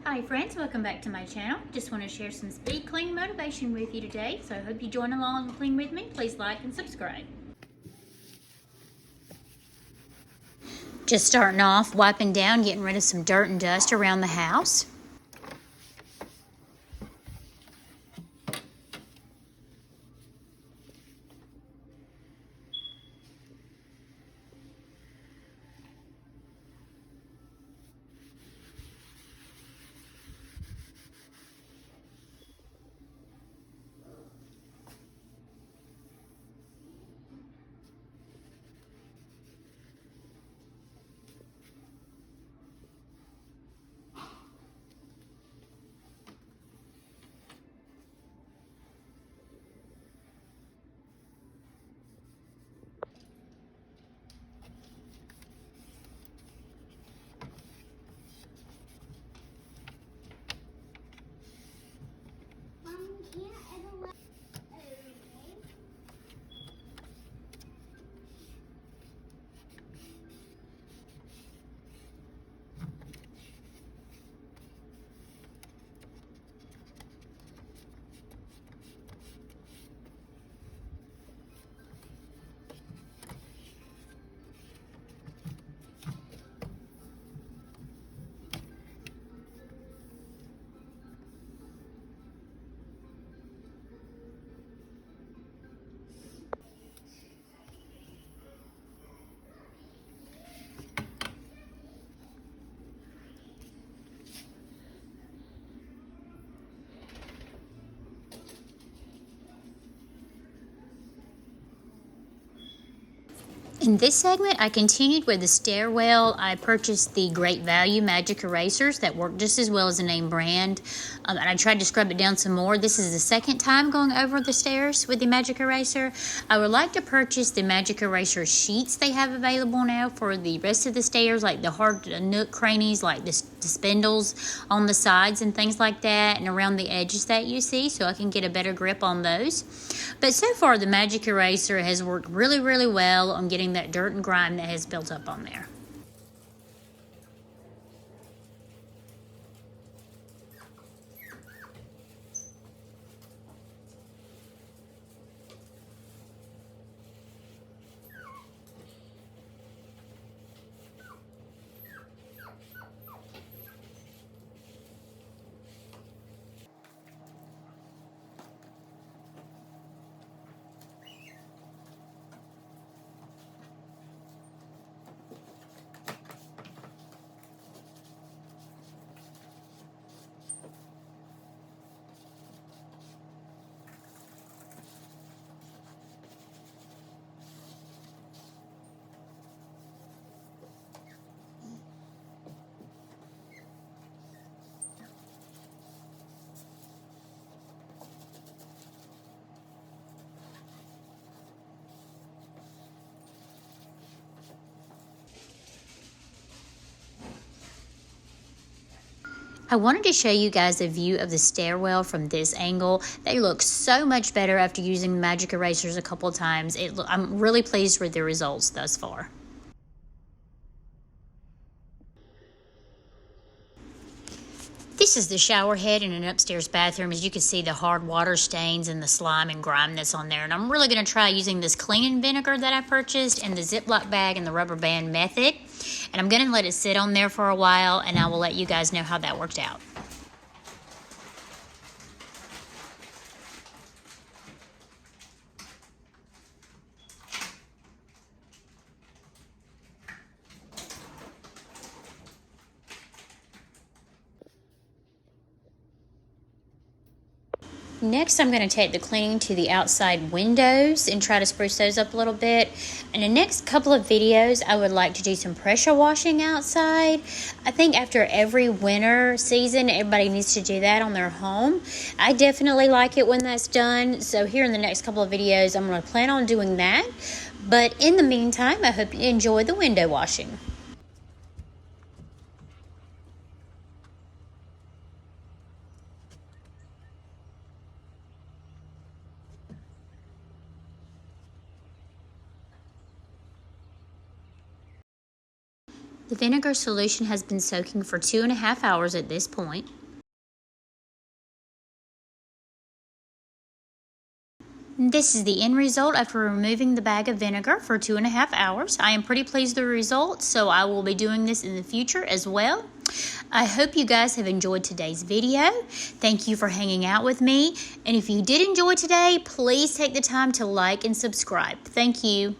Hi friends, welcome back to my channel. Just want to share some speed clean motivation with you today. So I hope you join along and clean with me. Please like and subscribe. Just starting off, wiping down, getting rid of some dirt and dust around the house. In this segment, I continued with the stairwell. I purchased the Great Value Magic Erasers that work just as well as the name brand. And I tried to scrub it down some more. This is the second time going over the stairs with the Magic Eraser. I would like to purchase the Magic Eraser sheets they have available now for the rest of the stairs, like the hard nook crannies, like the spindles on the sides and things like that, and around the edges that you see, so I can get a better grip on those. But so far, the Magic Eraser has worked really, really well on getting that dirt and grime that has built up on there. I wanted to show you guys a view of the stairwell from this angle. They look so much better after using the Magic Erasers a couple times. I'm really pleased with the results thus far. This is the shower head in an upstairs bathroom. As you can see, the hard water stains and the slime and grime that's on there. And I'm really going to try using this cleaning vinegar that I purchased and the Ziploc bag and the rubber band method. And I'm going to let it sit on there for a while, and I will let you guys know how that worked out. Next, I'm going to take the cleaning to the outside windows and try to spruce those up a little bit. In the next couple of videos, I would like to do some pressure washing outside. I think after every winter season, everybody needs to do that on their home. I definitely like it when that's done. So here in the next couple of videos, I'm going to plan on doing that. But in the meantime, I hope you enjoy the window washing. The vinegar solution has been soaking for 2.5 hours at this point. This is the end result after removing the bag of vinegar for 2.5 hours. I am pretty pleased with the results, so I will be doing this in the future as well. I hope you guys have enjoyed today's video. Thank you for hanging out with me. And if you did enjoy today, please take the time to like and subscribe. Thank you.